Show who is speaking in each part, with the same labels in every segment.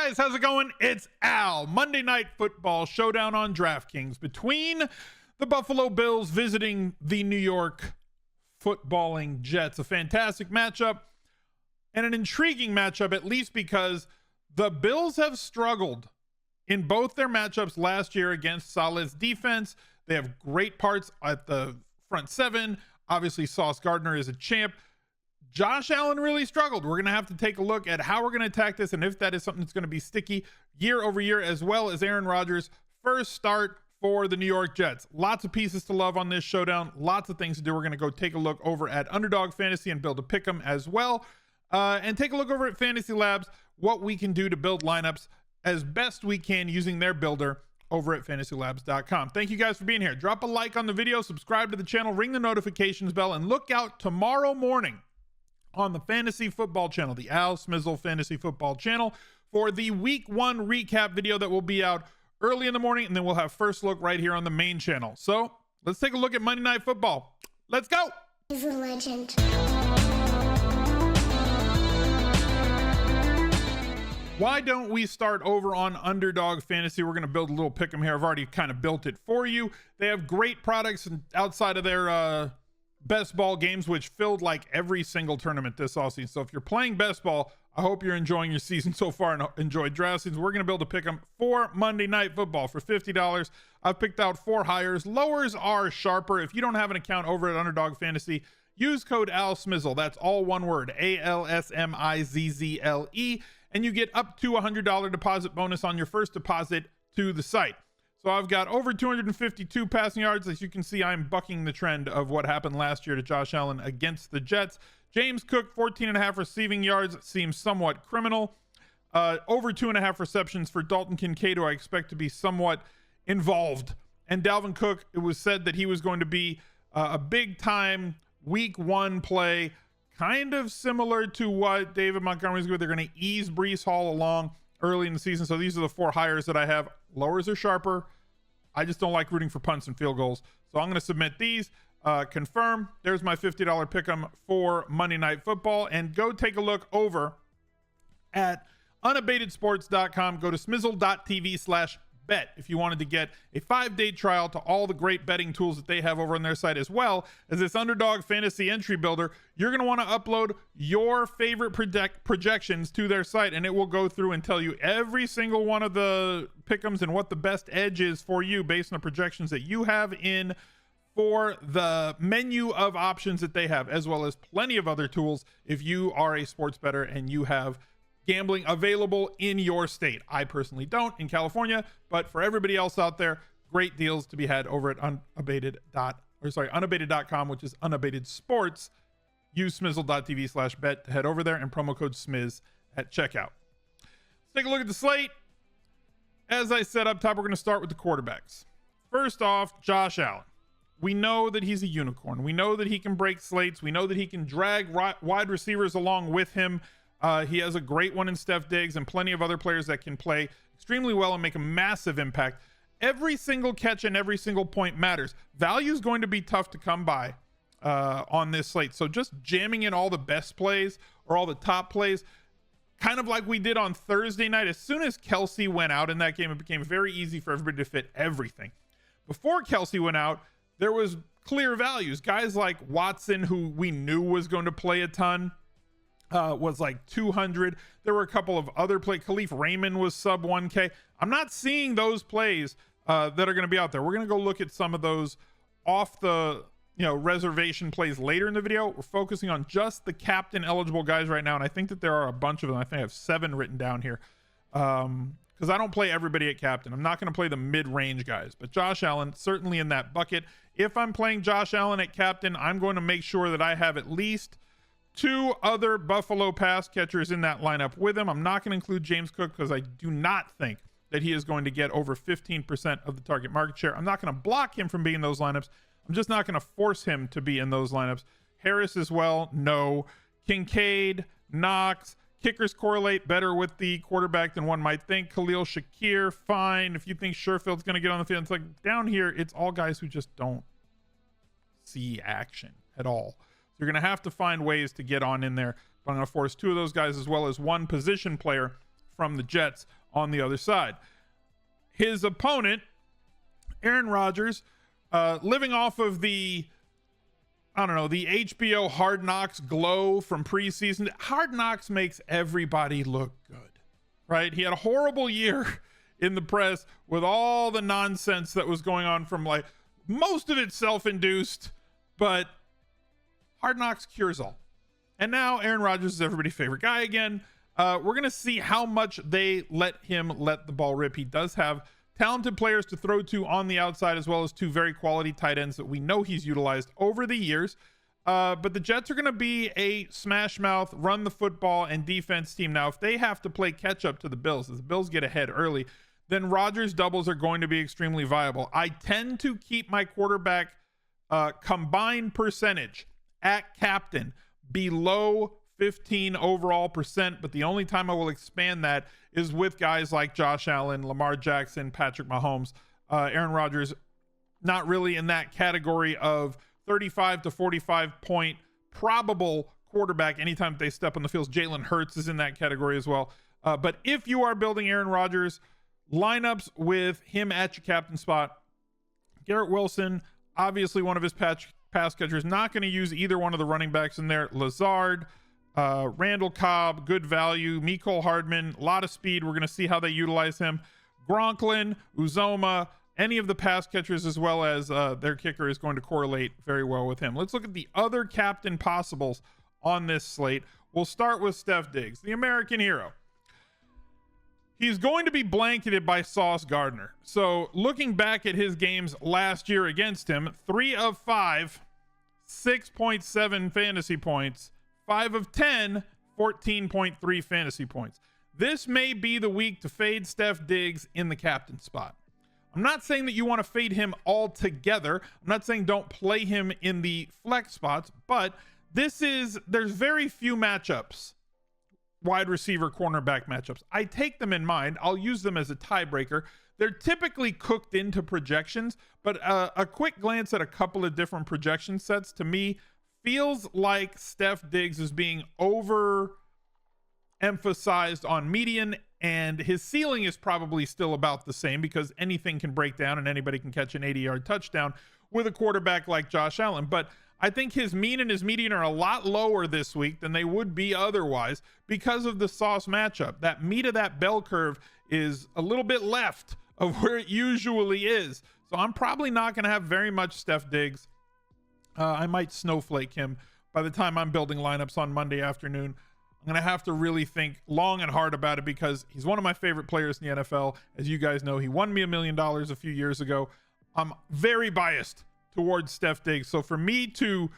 Speaker 1: guys, how's it going? It's Al. Monday Night Football Showdown on DraftKings between the Buffalo Bills visiting the New York footballing Jets. A fantastic matchup and an intriguing matchup, at least because the Bills have struggled in both their matchups last year against Saleh's defense. They have great parts at the front seven. Obviously, Sauce Gardner is a champ. Josh Allen really struggled. We're going to have to take a look at how we're going to attack this and if that is something that's going to be sticky year over year, as well as Aaron Rodgers' first start for the New York Jets. Lots of pieces to love on this showdown. Lots of things to do. We're going to go take a look over at Underdog Fantasy and build a pick'em as well. And take a look over at Fantasy Labs, what we can do to build lineups as best we can using their builder over at fantasylabs.com. Thank you guys for being here. Drop a like on the video, subscribe to the channel, ring the notifications bell, and look out tomorrow morning on the Fantasy Football channel, the Al Smizzle Fantasy Football channel, for the Week 1 recap video that will be out early in the morning, and then we'll have first look right here on the main channel. So let's take a look at Monday Night Football. Let's go.
Speaker 2: He's a legend.
Speaker 1: Why don't we start over on Underdog Fantasy? We're going to build a little pick'em here. I've already kind of built it for you. They have great products outside of their best ball games, which filled like every single tournament this offseason. So if you're playing best ball, I hope you're enjoying your season so far and enjoyed draft season. We're going to build a pick'em for Monday Night Football for $50. I've picked out 4 highers. Lowers are sharper. If you don't have an account over at Underdog Fantasy, use code ALSMIZZLE. That's all one word, ALSMIZZLE, and you get up to $100 deposit bonus on your first deposit to the site. So I've got over 252 passing yards. As you can see, I'm bucking the trend of what happened last year to Josh Allen against the Jets. James Cook, 14.5 receiving yards, seems somewhat criminal. Over 2.5 receptions for Dalton Kincaid, who I expect to be somewhat involved. And Dalvin Cook, it was said that he was going to be a big-time Week 1 play, kind of similar to what David Montgomery's going to do. They're going to ease Breece Hall along early in the season. So these are the 4 hires that I have. Lowers are sharper. I just don't like rooting for punts and field goals. So I'm going to submit these, confirm. There's my $50 pick'em for Monday Night Football. And go take a look over at unabatedsports.com. Go to smizzle.tv/bet if you wanted to get a 5-day trial to all the great betting tools that they have over on their site, as well as this Underdog Fantasy Entry Builder. You're going to want to upload your favorite projections to their site, and it will go through and tell you every single one of the pick'ems and what the best edge is for you based on the projections that you have in for the menu of options that they have, as well as plenty of other tools if you are a sports bettor and you have gambling available in your state. I personally don't in California, but for everybody else out there, great deals to be had over at unabated.com, which is unabated sports. Use smizzle.tv/bet to head over there and promo code SMIZ at checkout. Let's take a look at the slate. As I said up top, we're going to start with the quarterbacks. First off, Josh Allen. We know that he's a unicorn. We know that he can break slates. We know that he can drag wide receivers along with him. He has a great one in Steph Diggs and plenty of other players that can play extremely well and make a massive impact. Every single catch and every single point matters. Value is going to be tough to come by on this slate. So just jamming in all the best plays or all the top plays, kind of like we did on Thursday night. As soon as Kelsey went out in that game, it became very easy for everybody to fit everything. Before Kelsey went out, there was clear values. Guys like Watson, who we knew was going to play a ton, was like 200. There were a couple of other plays. Khalif Raymond was sub 1K. I'm not seeing those plays that are going to be out there. We're going to go look at some of those off the reservation plays later in the video. We're focusing on just the captain eligible guys right now, and I think that there are a bunch of them. I think I have 7 written down here because I don't play everybody at captain. I'm not going to play the mid-range guys, but Josh Allen certainly in that bucket. If I'm playing Josh Allen at captain, I'm going to make sure that I have at least 2 other Buffalo pass catchers in that lineup with him. I'm not going to include James Cook because I do not think that he is going to get over 15% of the target market share. I'm not going to block him from being in those lineups. I'm just not going to force him to be in those lineups. Harris as well, no. Kincaid, Knox, kickers correlate better with the quarterback than one might think. Khalil Shakir, fine. If you think Sherfield's going to get on the field, it's like down here, it's all guys who just don't see action at all. You're going to have to find ways to get on in there. But I'm going to force 2 of those guys as well as 1 position player from the Jets on the other side. His opponent, Aaron Rodgers, living off of the HBO Hard Knocks glow from preseason. Hard Knocks makes everybody look good, right? He had a horrible year in the press with all the nonsense that was going on, from like most of it self-induced, but Hard Knocks cures all. And now Aaron Rodgers is everybody's favorite guy again. We're going to see how much they let him let the ball rip. He does have talented players to throw to on the outside, as well as two very quality tight ends that we know he's utilized over the years. But the Jets are going to be a smash mouth, run the football and defense team. Now, if they have to play catch up to the Bills, as the Bills get ahead early, then Rodgers doubles are going to be extremely viable. I tend to keep my quarterback combined percentage at captain below 15 overall percent, but the only time I will expand that is with guys like Josh Allen, Lamar Jackson, Patrick Mahomes. Aaron Rodgers, not really in that category of 35 to 45 point probable quarterback anytime they step on the field. Jalen Hurts is in that category as well. But if you are building Aaron Rodgers, lineups with him at your captain spot, Garrett Wilson, obviously one of his pass catchers, not going to use either one of the running backs in there. Lazard, Randall Cobb, good value. Mecole Hardman, a lot of speed. We're going to see how they utilize him. Gronklin, Uzoma, any of the pass catchers, as well as their kicker, is going to correlate very well with him. Let's look at the other captain possibles on this slate. We'll start with Steph Diggs, the American hero. He's going to be blanketed by Sauce Gardner. So looking back at his games last year against him, 3 of 5, 6.7 fantasy points. 5 of 10, 14.3 fantasy points. This may be the week to fade Steph Diggs in the captain spot. I'm not saying that you want to fade him altogether. I'm not saying don't play him in the flex spots, but there's very few matchups, wide receiver, cornerback matchups. I take them in mind. I'll use them as a tiebreaker. They're typically cooked into projections, but a quick glance at a couple of different projection sets to me feels like Steph Diggs is being overemphasized on median, and his ceiling is probably still about the same, because anything can break down and anybody can catch an 80-yard touchdown with a quarterback like Josh Allen. But I think his mean and his median are a lot lower this week than they would be otherwise because of the Sauce matchup. That meat of that bell curve is a little bit left of where it usually is. So I'm probably not going to have very much Steph Diggs. I might snowflake him by the time I'm building lineups on Monday afternoon. I'm going to have to really think long and hard about it, because he's one of my favorite players in the NFL. As you guys know, he won me $1 million a few years ago. I'm very biased towards Steph Diggs. So for me to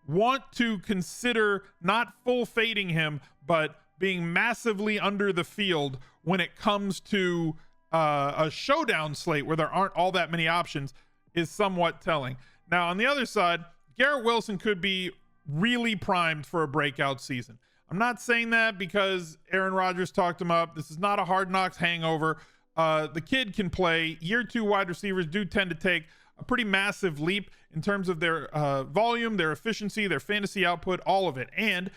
Speaker 1: want to consider not full fading him, but being massively under the field when it comes to a showdown slate where there aren't all that many options is somewhat telling. Now, on the other side, Garrett Wilson could be really primed for a breakout season. I'm not saying that because Aaron Rodgers talked him up. This is not a Hard Knocks hangover. The kid can play. Year 2 wide receivers do tend to take a pretty massive leap in terms of their volume, their efficiency, their fantasy output, all of it. And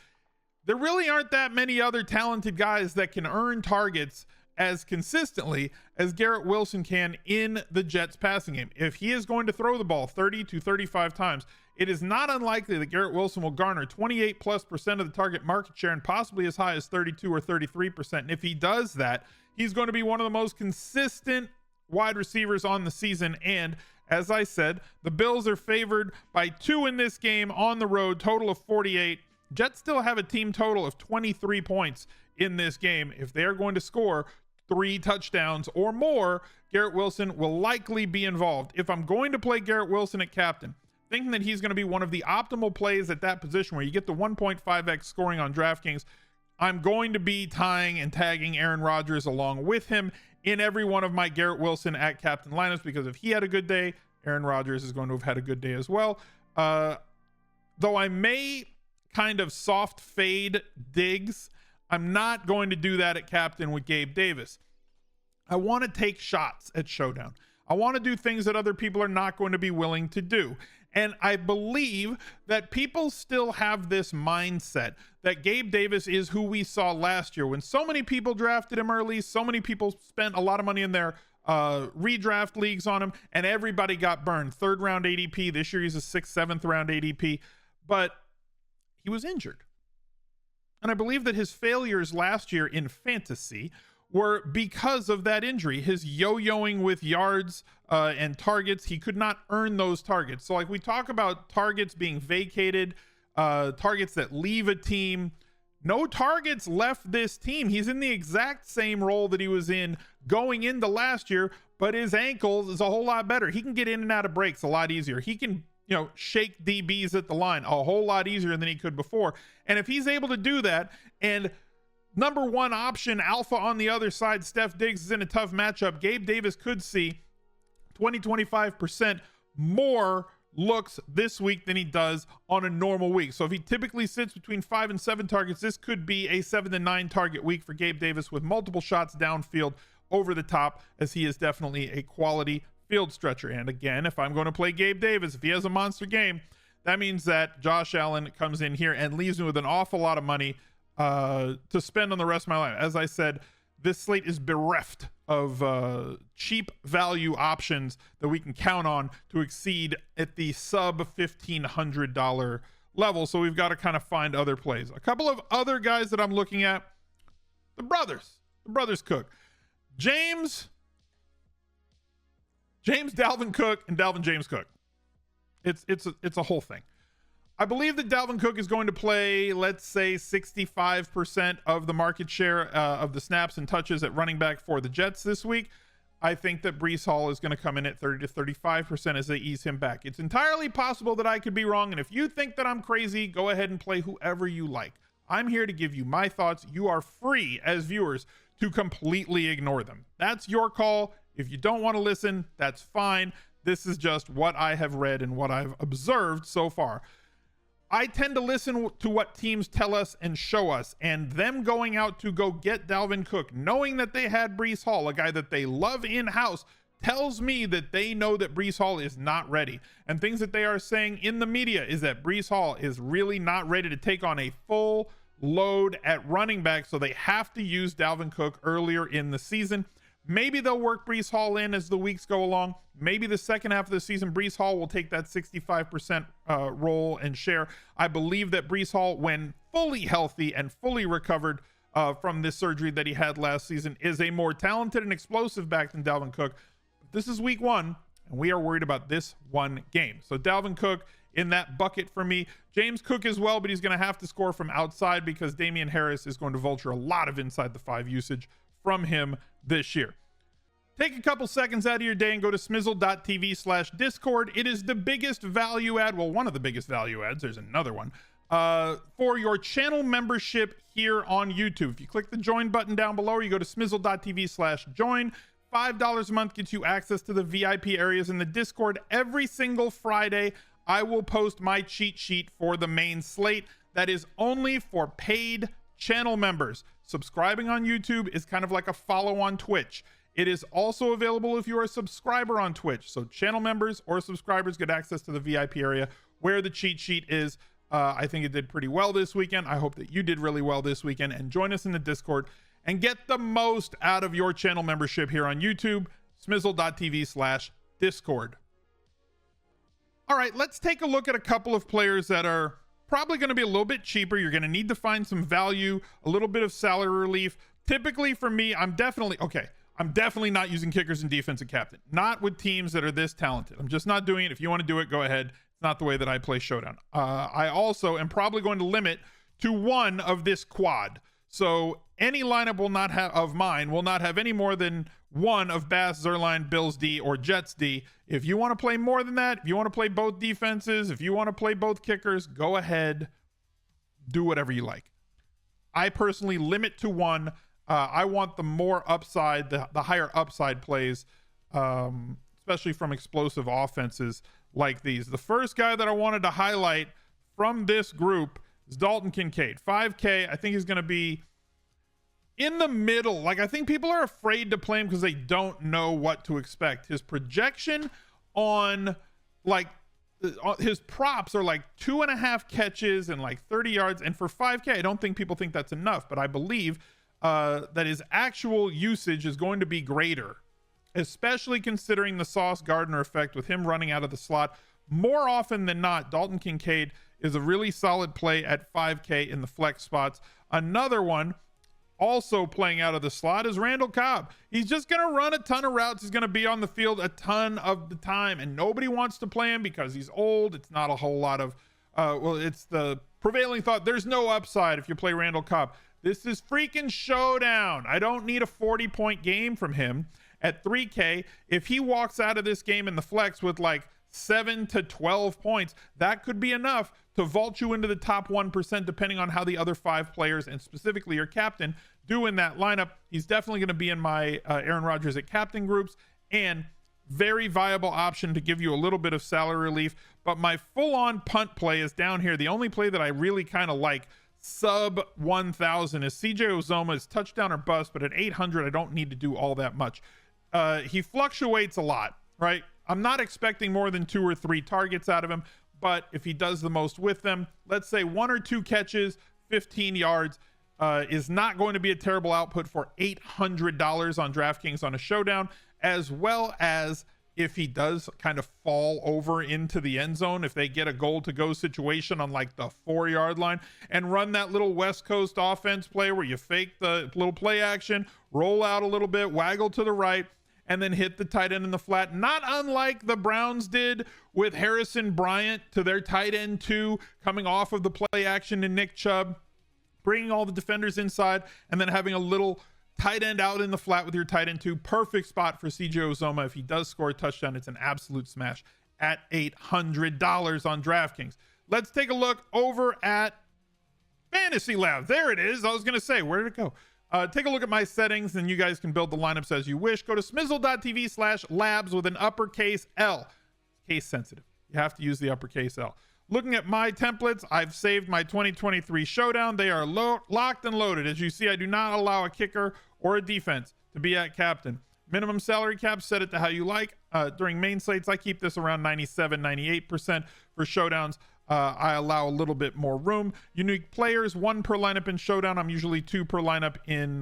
Speaker 1: there really aren't that many other talented guys that can earn targets as consistently as Garrett Wilson can in the Jets passing game. If he is going to throw the ball 30 to 35 times, it is not unlikely that Garrett Wilson will garner 28+% of the target market share, and possibly as high as 32 or 33%. And if he does that, he's going to be one of the most consistent wide receivers on the season. And as I said, the Bills are favored by 2 in this game on the road, total of 48. Jets still have a team total of 23 points in this game. If they are going to score 3 touchdowns or more, Garrett Wilson will likely be involved. If I'm going to play Garrett Wilson at captain, thinking that he's going to be one of the optimal plays at that position where you get the 1.5x scoring on DraftKings, I'm going to be tying and tagging Aaron Rodgers along with him in every one of my Garrett Wilson at captain lineups, because if he had a good day, Aaron Rodgers is going to have had a good day as well. Though I may kind of soft fade Diggs, I'm not going to do that at captain with Gabe Davis. I want to take shots at Showdown. I want to do things that other people are not going to be willing to do. And I believe that people still have this mindset that Gabe Davis is who we saw last year when so many people drafted him early, so many people spent a lot of money in their redraft leagues on him, and everybody got burned. 3rd round ADP. This year he's a 6th, 7th round ADP, but he was injured. And I believe that his failures last year in fantasy were because of that injury. His yo-yoing with yards and targets, he could not earn those targets. So like we talk about targets being vacated, targets that leave a team. No targets left this team. He's in the exact same role that he was in going into last year, but his ankle is a whole lot better. He can get in and out of breaks a lot easier. He can, shake DBs at the line a whole lot easier than he could before. And if he's able to do that, and number one option alpha on the other side, Steph Diggs, is in a tough matchup, Gabe Davis could see 20-25% more looks this week than he does on a normal week. So if he typically sits between 5 and 7 targets, this could be a 7 to 9 target week for Gabe Davis with multiple shots downfield over the top, as he is definitely a quality field stretcher. And again, if I'm going to play Gabe Davis, if he has a monster game, that means that Josh Allen comes in here and leaves me with an awful lot of money to spend on the rest of my life. As I said, this slate is bereft of cheap value options that we can count on to exceed at the sub $1,500 level. So we've got to kind of find other plays. A couple of other guys that I'm looking at, the brothers Cook. James Dalvin Cook and Dalvin James Cook. It's a whole thing. I believe that Dalvin Cook is going to play, let's say, 65% of the market share of the snaps and touches at running back for the Jets this week. I think that Breece Hall is going to come in at 30 to 35% as they ease him back. It's entirely possible that I could be wrong, and if you think that I'm crazy, go ahead and play whoever you like. I'm here to give you my thoughts. You are free as viewers to completely ignore them. That's your call. If you don't want to listen, that's fine. This is just what I have read and what I've observed so far. I tend to listen to what teams tell us and show us, and them going out to go get Dalvin Cook, knowing that they had Breece Hall, a guy that they love in-house, tells me that they know that Breece Hall is not ready. And things that they are saying in the media is that Breece Hall is really not ready to take on a full load at running back, so they have to use Dalvin Cook earlier in the season. Maybe they'll work Breece Hall in as the weeks go along. Maybe the second half of the season, Breece Hall will take that 65% role and share. I believe that Breece Hall, when fully healthy and fully recovered from this surgery that he had last season, is a more talented and explosive back than Dalvin Cook. This is week 1, and we are worried about this one game. So Dalvin Cook in that bucket for me. James Cook as well, but he's going to have to score from outside because Damian Harris is going to vulture a lot of inside the 5 usage from him this year. Take a couple seconds out of your day and go to smizzle.tv/Discord. It is the biggest value add, well, one of the biggest value adds, there's another one, for your channel membership here on YouTube. If you click the join button down below, or you go to smizzle.tv/join, $5 a month gets you access to the VIP areas in the Discord. Every single Friday, I will post my cheat sheet for the main slate. That is only for paid channel members. Subscribing on YouTube is kind of like a follow on Twitch. It is also available if you are a subscriber on Twitch. So channel members or subscribers get access to the VIP area where the cheat sheet is. I think it did pretty well this weekend. I hope that you did really well this weekend, and join us in the Discord and get the most out of your channel membership here on YouTube. smizzle.tv/Discord. All right, let's take a look at a couple of players that are probably going to be a little bit cheaper. You're going to need to find some value, a little bit of salary relief. Typically for me, I'm definitely not using kickers and defensive captain. Not with teams that are this talented. I'm just not doing it. If you want to do it, go ahead. It's not the way that I play Showdown. I also am probably going to limit to one of this quad. So any lineup will not have any more than one of Bass, Zerline, Bills D, or Jets D. If you want to play more than that, if you want to play both defenses, if you want to play both kickers, go ahead. Do whatever you like. I personally limit to one. I want the more upside, the higher upside plays, especially from explosive offenses like these. The first guy that I wanted to highlight from this group is Dalton Kincaid. 5K. I think he's going to be in the middle. Like, I think people are afraid to play him because they don't know what to expect. His projection on, like, his props are like 2.5 catches and like 30 yards. And for 5K, I don't think people think that's enough, but I believe that his actual usage is going to be greater, especially considering the Sauce Gardner effect with him running out of the slot. More often than not, Dalton Kincaid is a really solid play at 5K in the flex spots. Another one also playing out of the slot is Randall Cobb. He's just going to run a ton of routes. He's going to be on the field a ton of the time, and nobody wants to play him because he's old. It's not a whole lot of, well, it's the prevailing thought. There's no upside if you play Randall Cobb. This is freaking showdown. I don't need a 40-point game from him at 3K. If he walks out of this game in the flex with like 7 to 12 points, that could be enough to vault you into the top 1%, depending on how the other 5 players and specifically your captain do in that lineup. He's definitely going to be in my Aaron Rodgers at captain groups, and very viable option to give you a little bit of salary relief. But my full-on punt play is down here. The only play that I really kind of like sub 1,000 is CJ Uzoma's touchdown or bust, but at 800 I don't need to do all that much. He fluctuates a lot, right? I'm not expecting more than 2 or 3 targets out of him, but if he does the most with them, let's say 1 or 2 catches, 15 yards, is not going to be a terrible output for $800 on DraftKings on a showdown, as well as if he does kind of fall over into the end zone, if they get a goal to go situation on like the 4-yard line and run that little West Coast offense play where you fake the little play action, roll out a little bit, waggle to the right, and then hit the tight end in the flat, not unlike the Browns did with Harrison Bryant to their tight end 2, coming off of the play action to Nick Chubb, bringing all the defenders inside, and then having a little tight end out in the flat with your tight end 2. Perfect spot for CJ Uzomah. If he does score a touchdown, it's an absolute smash at $800 on DraftKings. Let's take a look over at Fantasy Lab. There it is. I was going to say, where did it go? Take a look at my settings, and you guys can build the lineups as you wish. Go to smizzle.tv/labs with an uppercase L. Case sensitive. You have to use the uppercase L. Looking at my templates, I've saved my 2023 showdown. They are locked and loaded. As you see, I do not allow a kicker or a defense to be at captain. Minimum salary cap, set it to how you like. During main slates, I keep this around 97, 98%. For showdowns, I allow a little bit more room. Unique players, 1 per lineup in showdown. I'm usually 2 per lineup in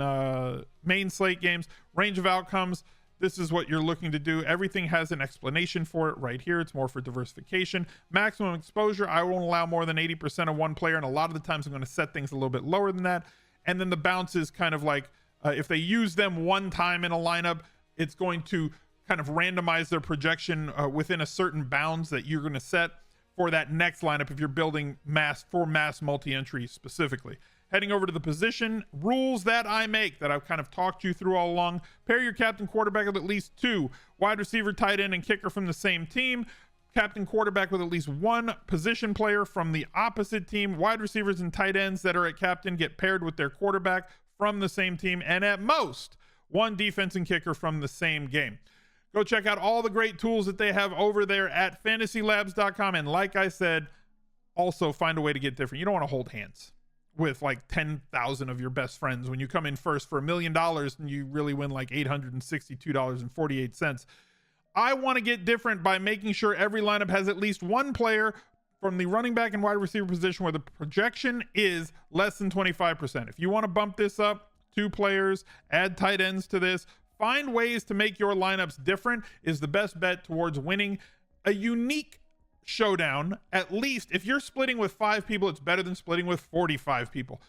Speaker 1: main slate games. Range of outcomes, this is what you're looking to do. Everything has an explanation for it right here. It's more for diversification. Maximum exposure, I won't allow more than 80% of one player, and a lot of the times I'm going to set things a little bit lower than that. And then the bounce is kind of like if they use them one time in a lineup, it's going to kind of randomize their projection within a certain bounds that you're going to set for that next lineup if you're building mass multi-entry specifically. Heading over to the position rules that I make that I've kind of talked you through all along. Pair your captain quarterback with at least 2 wide receiver, tight end, and kicker from the same team. Captain quarterback with at least 1 position player from the opposite team. Wide receivers and tight ends that are at captain get paired with their quarterback from the same team, and at most 1 defense and kicker from the same game. Go check out all the great tools that they have over there at fantasylabs.com. And like I said, also find a way to get different. You don't want to hold hands with like 10,000 of your best friends when you come in first for $1 million and you really win like $862.48. I want to get different by making sure every lineup has at least 1 player from the running back and wide receiver position where the projection is less than 25%. If you want to bump this up, 2 players, add tight ends to this, find ways to make your lineups different is the best bet towards winning a unique showdown. At least if you're splitting with 5 people, it's better than splitting with 45 people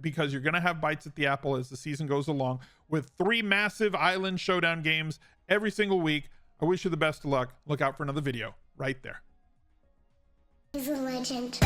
Speaker 1: because you're going to have bites at the apple as the season goes along with 3 massive island showdown games every single week. I wish you the best of luck. Look out for another video right there.
Speaker 2: He's a legend.